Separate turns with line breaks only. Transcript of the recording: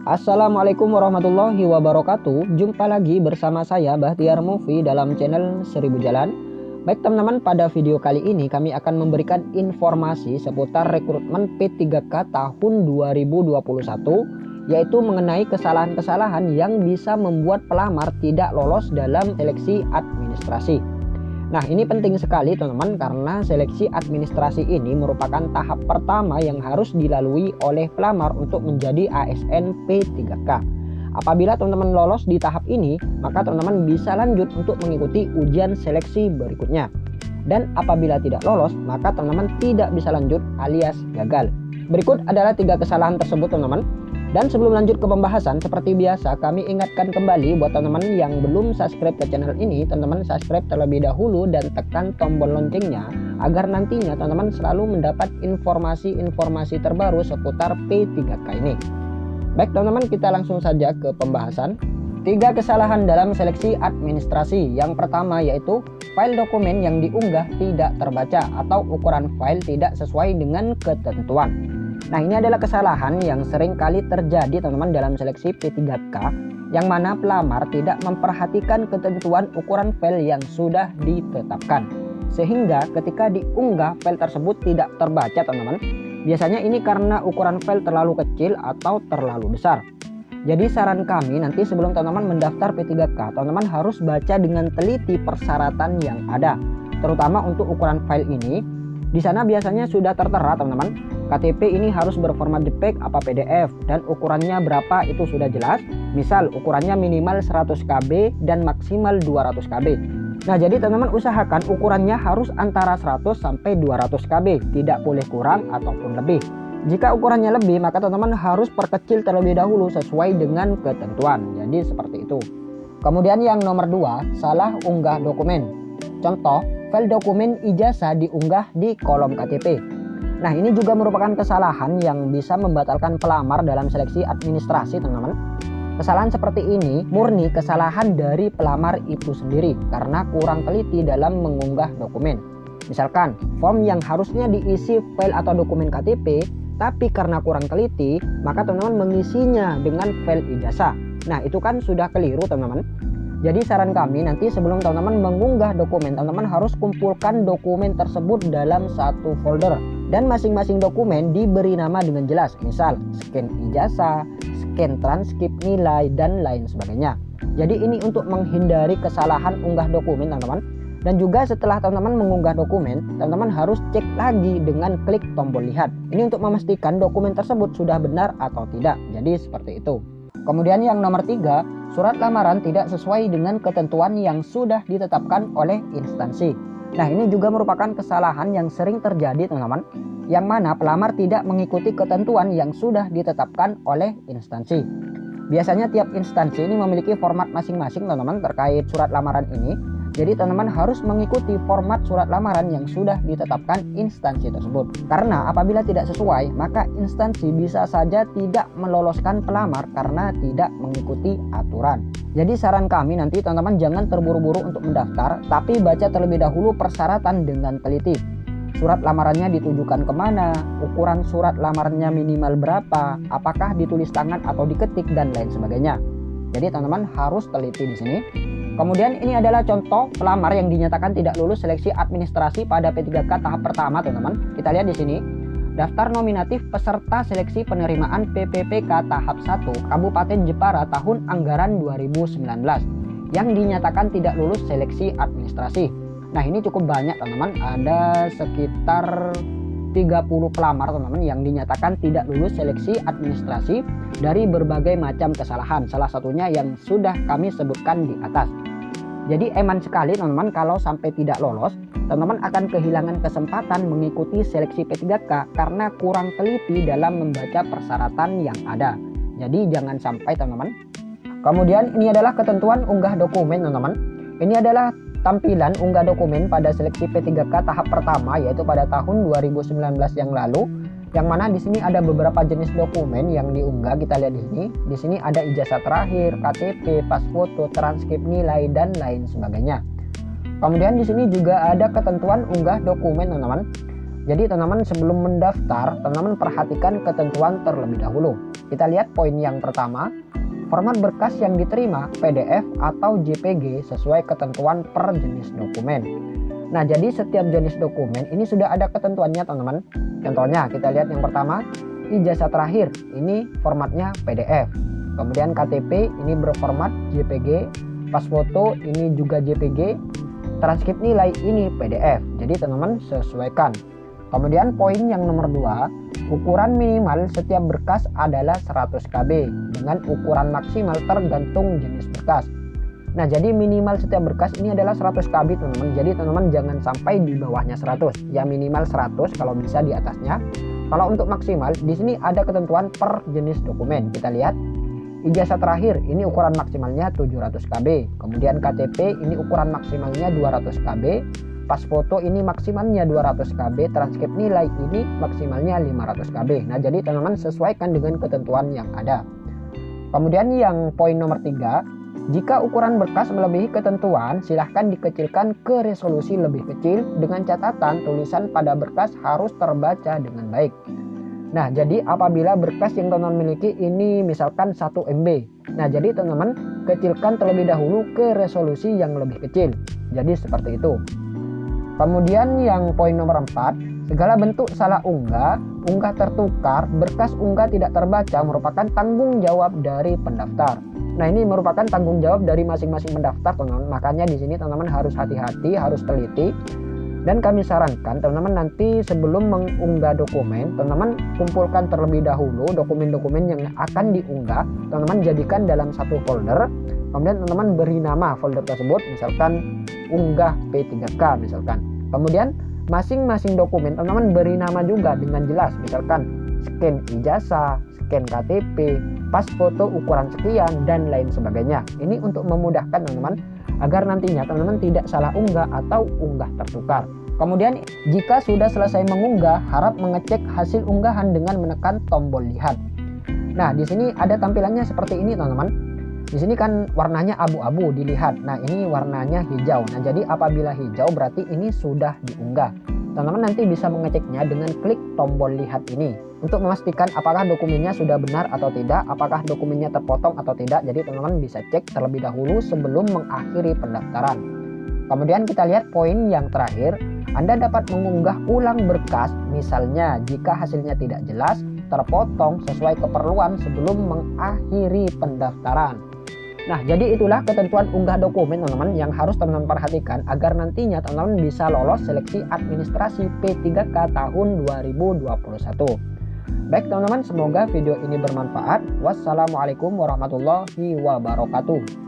Assalamualaikum warahmatullahi wabarakatuh. Jumpa lagi bersama saya Bahtiar Movie dalam channel 1000 Jalan. Baik teman-teman, pada video kali ini kami akan memberikan informasi seputar rekrutmen P3K tahun 2021, yaitu mengenai kesalahan-kesalahan yang bisa membuat pelamar tidak lolos dalam seleksi administrasi. Nah, ini penting sekali teman-teman, karena seleksi administrasi ini merupakan tahap pertama yang harus dilalui oleh pelamar untuk menjadi ASN P3K. Apabila teman-teman lolos di tahap ini, maka teman-teman bisa lanjut untuk mengikuti ujian seleksi berikutnya. Dan apabila tidak lolos, maka teman-teman tidak bisa lanjut alias gagal. Berikut adalah 3 kesalahan tersebut teman-teman. Dan sebelum lanjut ke pembahasan, seperti biasa kami ingatkan kembali buat teman-teman yang belum subscribe ke channel ini, teman-teman subscribe terlebih dahulu dan tekan tombol loncengnya agar nantinya teman-teman selalu mendapat informasi-informasi terbaru seputar P3K ini. Baik teman-teman, kita langsung saja ke pembahasan. 3 kesalahan dalam seleksi administrasi. Yang pertama yaitu file dokumen yang diunggah tidak terbaca atau ukuran file tidak sesuai dengan ketentuan. Nah, ini adalah kesalahan yang sering kali terjadi teman-teman dalam seleksi P3K, yang mana pelamar tidak memperhatikan ketentuan ukuran file yang sudah ditetapkan. Sehingga ketika diunggah file tersebut tidak terbaca teman-teman. Biasanya ini karena ukuran file terlalu kecil atau terlalu besar. Jadi saran kami nanti sebelum teman-teman mendaftar P3K, teman-teman harus baca dengan teliti persyaratan yang ada. Terutama untuk ukuran file ini. Di sana biasanya sudah tertera teman-teman, KTP ini harus berformat JPEG apa PDF, dan ukurannya berapa itu sudah jelas. Misal ukurannya minimal 100 KB dan maksimal 200 KB. Nah, jadi teman-teman usahakan ukurannya harus antara 100 sampai 200 KB, tidak boleh kurang ataupun lebih. Jika ukurannya lebih, maka teman-teman harus perkecil terlebih dahulu sesuai dengan ketentuan. Jadi seperti itu. Kemudian yang nomor 2, salah unggah dokumen. Contoh, file dokumen ijazah diunggah di kolom KTP. Nah, ini juga merupakan kesalahan yang bisa membatalkan pelamar dalam seleksi administrasi teman-teman. Kesalahan seperti ini murni kesalahan dari pelamar itu sendiri karena kurang teliti dalam mengunggah dokumen. Misalkan form yang harusnya diisi file atau dokumen KTP, tapi karena kurang teliti maka teman-teman mengisinya dengan file ijazah. Nah, itu kan sudah keliru teman-teman. Jadi saran kami nanti sebelum teman-teman mengunggah dokumen, teman-teman harus kumpulkan dokumen tersebut dalam satu folder. Dan masing-masing dokumen diberi nama dengan jelas. Misal scan ijazah, scan transkrip nilai, dan lain sebagainya. Jadi ini untuk menghindari kesalahan unggah dokumen teman-teman. Dan juga setelah teman-teman mengunggah dokumen, teman-teman harus cek lagi dengan klik tombol lihat. Ini untuk memastikan dokumen tersebut sudah benar atau tidak. Jadi seperti itu. Kemudian yang nomor 3, surat lamaran tidak sesuai dengan ketentuan yang sudah ditetapkan oleh instansi. Nah, ini juga merupakan kesalahan yang sering terjadi teman-teman, yang mana pelamar tidak mengikuti ketentuan yang sudah ditetapkan oleh instansi. Biasanya tiap instansi ini memiliki format masing-masing teman-teman terkait surat lamaran ini. Jadi teman-teman harus mengikuti format surat lamaran yang sudah ditetapkan instansi tersebut. Karena apabila tidak sesuai, maka instansi bisa saja tidak meloloskan pelamar karena tidak mengikuti aturan. Jadi saran kami nanti teman-teman jangan terburu-buru untuk mendaftar, tapi baca terlebih dahulu persyaratan dengan teliti. Surat lamarannya ditujukan kemana, ukuran surat lamarannya minimal berapa, apakah ditulis tangan atau diketik, dan lain sebagainya. Jadi teman-teman harus teliti di sini. Kemudian ini adalah contoh pelamar yang dinyatakan tidak lulus seleksi administrasi pada P3K tahap pertama teman-teman. Kita lihat di sini. Daftar nominatif peserta seleksi penerimaan PPPK tahap 1 Kabupaten Jepara tahun anggaran 2019 yang dinyatakan tidak lulus seleksi administrasi. Nah, ini cukup banyak teman-teman. Ada sekitar 30 pelamar teman-teman yang dinyatakan tidak lulus seleksi administrasi dari berbagai macam kesalahan, salah satunya yang sudah kami sebutkan di atas. Jadi eman sekali teman-teman kalau sampai tidak lolos, teman-teman akan kehilangan kesempatan mengikuti seleksi P3K karena kurang teliti dalam membaca persyaratan yang ada. Jadi jangan sampai teman-teman. Kemudian ini adalah ketentuan unggah dokumen teman-teman. Ini adalah tampilan unggah dokumen pada seleksi P3K tahap pertama, yaitu pada tahun 2019 yang lalu. Yang mana di sini ada beberapa jenis dokumen yang diunggah. Kita lihat di sini. Di sini ada ijazah terakhir, KTP, pas foto, transkrip nilai dan lain sebagainya. Kemudian di sini juga ada ketentuan unggah dokumen, teman-teman. Jadi teman-teman sebelum mendaftar, teman-teman perhatikan ketentuan terlebih dahulu. Kita lihat poin yang pertama, format berkas yang diterima PDF atau JPG sesuai ketentuan per jenis dokumen. Nah, jadi setiap jenis dokumen ini sudah ada ketentuannya, teman-teman. Contohnya kita lihat yang pertama, ijazah terakhir ini formatnya PDF. Kemudian KTP ini berformat JPG, pas foto ini juga JPG, transkrip nilai ini PDF. Jadi teman-teman sesuaikan. Kemudian poin yang nomor 2, ukuran minimal setiap berkas adalah 100 KB dengan ukuran maksimal tergantung jenis berkas. Nah, jadi minimal setiap berkas ini adalah 100 KB, teman-teman. Jadi teman-teman jangan sampai di bawahnya 100. Ya minimal 100 kalau bisa di atasnya. Kalau untuk maksimal di sini ada ketentuan per jenis dokumen. Kita lihat. Ijazah terakhir ini ukuran maksimalnya 700 KB. Kemudian KTP ini ukuran maksimalnya 200 KB. Pas foto ini maksimalnya 200 KB, transkrip nilai ini maksimalnya 500 KB. Nah, jadi teman-teman sesuaikan dengan ketentuan yang ada. Kemudian yang poin nomor 3, jika ukuran berkas melebihi ketentuan, silahkan dikecilkan ke resolusi lebih kecil dengan catatan tulisan pada berkas harus terbaca dengan baik. Nah, jadi apabila berkas yang teman-teman miliki ini misalkan 1 MB. Nah, jadi teman-teman kecilkan terlebih dahulu ke resolusi yang lebih kecil. Jadi seperti itu. Kemudian yang poin nomor 4, segala bentuk salah unggah tertukar, berkas unggah tidak terbaca merupakan tanggung jawab dari pendaftar. Nah, ini merupakan tanggung jawab dari masing-masing pendaftar, teman-teman. Makanya di sini teman-teman harus hati-hati, harus teliti. Dan kami sarankan teman-teman nanti sebelum mengunggah dokumen, teman-teman kumpulkan terlebih dahulu dokumen-dokumen yang akan diunggah. Teman-teman jadikan dalam satu folder. Kemudian teman-teman beri nama folder tersebut, misalkan unggah P3K misalkan. Kemudian masing-masing dokumen teman-teman beri nama juga dengan jelas, misalkan scan ijazah, scan KTP, pas foto ukuran sekian dan lain sebagainya. Ini untuk memudahkan teman-teman agar nantinya teman-teman tidak salah unggah atau unggah tertukar. Kemudian jika sudah selesai mengunggah, harap mengecek hasil unggahan dengan menekan tombol lihat. Nah, di sini ada tampilannya seperti ini, teman-teman. Di sini kan warnanya abu-abu dilihat. Nah, ini warnanya hijau. Nah, jadi apabila hijau berarti ini sudah diunggah. Teman-teman nanti bisa mengeceknya dengan klik tombol lihat ini untuk memastikan apakah dokumennya sudah benar atau tidak, apakah dokumennya terpotong atau tidak. Jadi teman-teman bisa cek terlebih dahulu sebelum mengakhiri pendaftaran. Kemudian kita lihat poin yang terakhir, Anda dapat mengunggah ulang berkas misalnya jika hasilnya tidak jelas, terpotong sesuai keperluan sebelum mengakhiri pendaftaran. Nah, jadi itulah ketentuan unggah dokumen, teman-teman, yang harus teman-teman perhatikan agar nantinya teman-teman bisa lolos seleksi administrasi P3K tahun 2021. Baik teman-teman, semoga video ini bermanfaat. Wassalamualaikum warahmatullahi wabarakatuh.